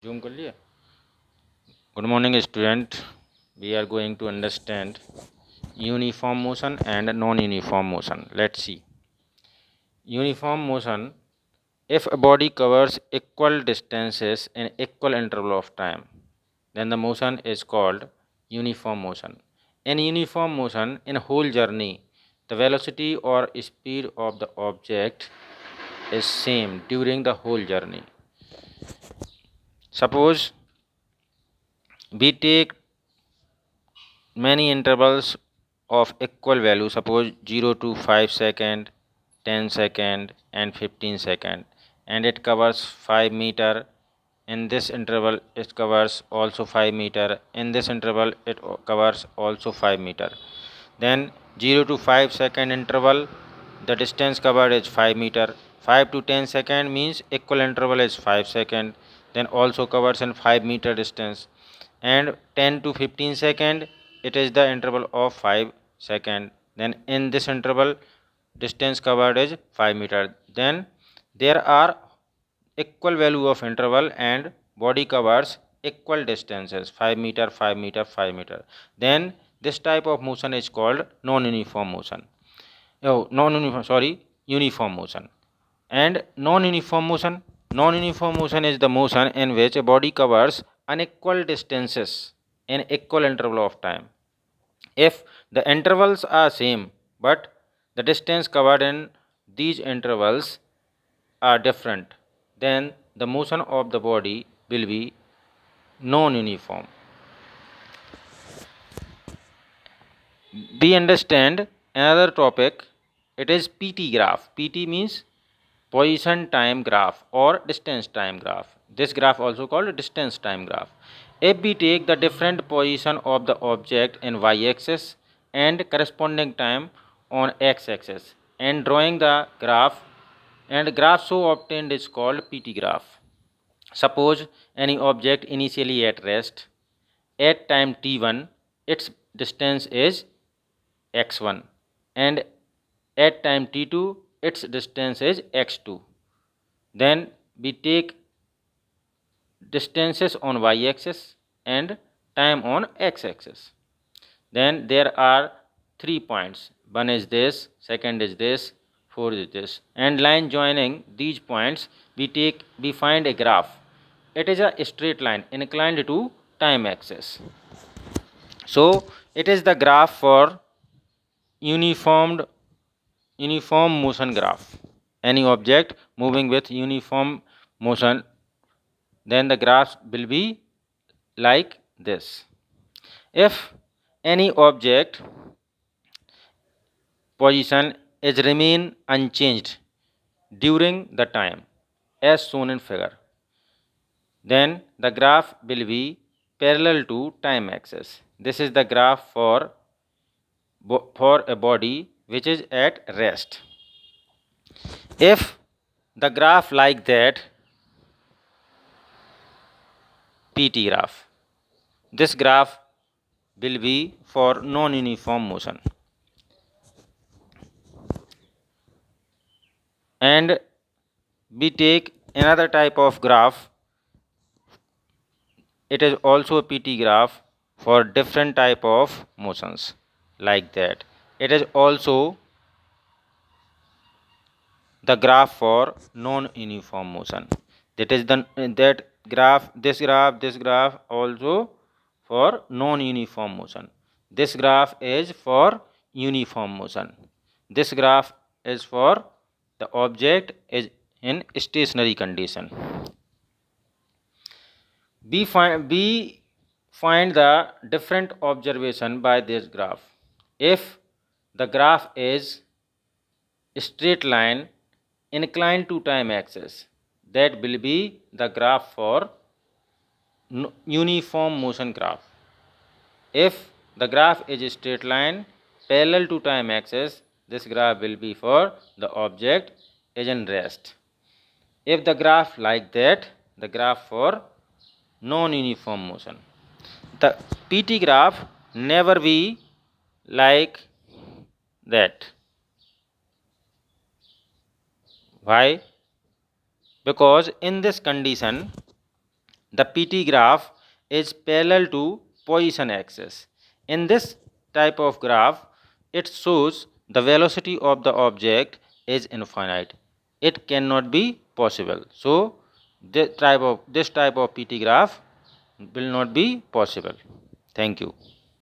Zoom कर लिया. Good morning, student. We are going to understand uniform motion and non-uniform motion. Let's see. Uniform motion: if a body covers equal distances in equal interval of time, then the motion is called uniform motion. In uniform motion, in whole journey, the velocity or speed of the object is same during the whole journey. Suppose we take many intervals of equal value, suppose 0 to 5 second, 10 second and 15 second, and it covers 5 meter. In this interval it covers also 5 meter, in this interval it covers also 5 meter. Then 0 to 5 second interval, the distance covered is 5 meter. 5 to 10 second means equal interval is 5 second, then also covers in 5 meter distance. And 10 to 15 second, it is the interval of 5 second. Then in this interval distance covered is 5 meter. Then there are equal value of interval and body covers equal distances, 5 meter, 5 meter, 5 meter. Then this type of motion is called non-uniform motion. Oh, non-uniform, sorry, uniform motion. And non-uniform motion is the motion in which a body covers unequal distances in equal interval of time. If the intervals are same but the distance covered in these intervals are different, then the motion of the body will be non-uniform. We understand another topic. It is PT graph. PT means position time graph or distance time graph. This graph also called distance time graph. If we take the different position of the object in y-axis and corresponding time on x-axis and drawing the graph, and graph so obtained is called PT graph. Suppose any object initially at rest at time t1, its distance is x1, and at time t2 its distance is x2. Then we take distances on y-axis and time on x-axis. Then there are 3 points. One is this, second is this, fourth is this, and line joining these points we find a graph. It is a straight line inclined to time axis. So it is the graph for uniform motion graph. Any object moving with uniform motion, then the graph will be like this. If any object position is remain unchanged during the time as shown in figure, then the graph will be parallel to time axis. This is the graph for a body which is at rest. If the graph like that, PT graph, this graph will be for non-uniform motion. And we take another type of graph. It is also a PT graph for different type of motions like that. It is also the graph for non-uniform motion. That is that graph, this graph also for non-uniform motion. This graph is for uniform motion. This graph is for the object is in stationary condition. We find the different observation by this graph. If the graph is straight line inclined to time axis, that will be the graph for uniform motion graph. If the graph is a straight line parallel to time axis, this graph will be for the object is in rest. If the graph like that, the graph for non-uniform motion. The PT graph never be like that. Why? Because in this condition The PT graph is parallel to position axis. In this type of graph, it shows the velocity of the object is infinite. It cannot be possible. So this type of PT graph will not be possible. Thank you.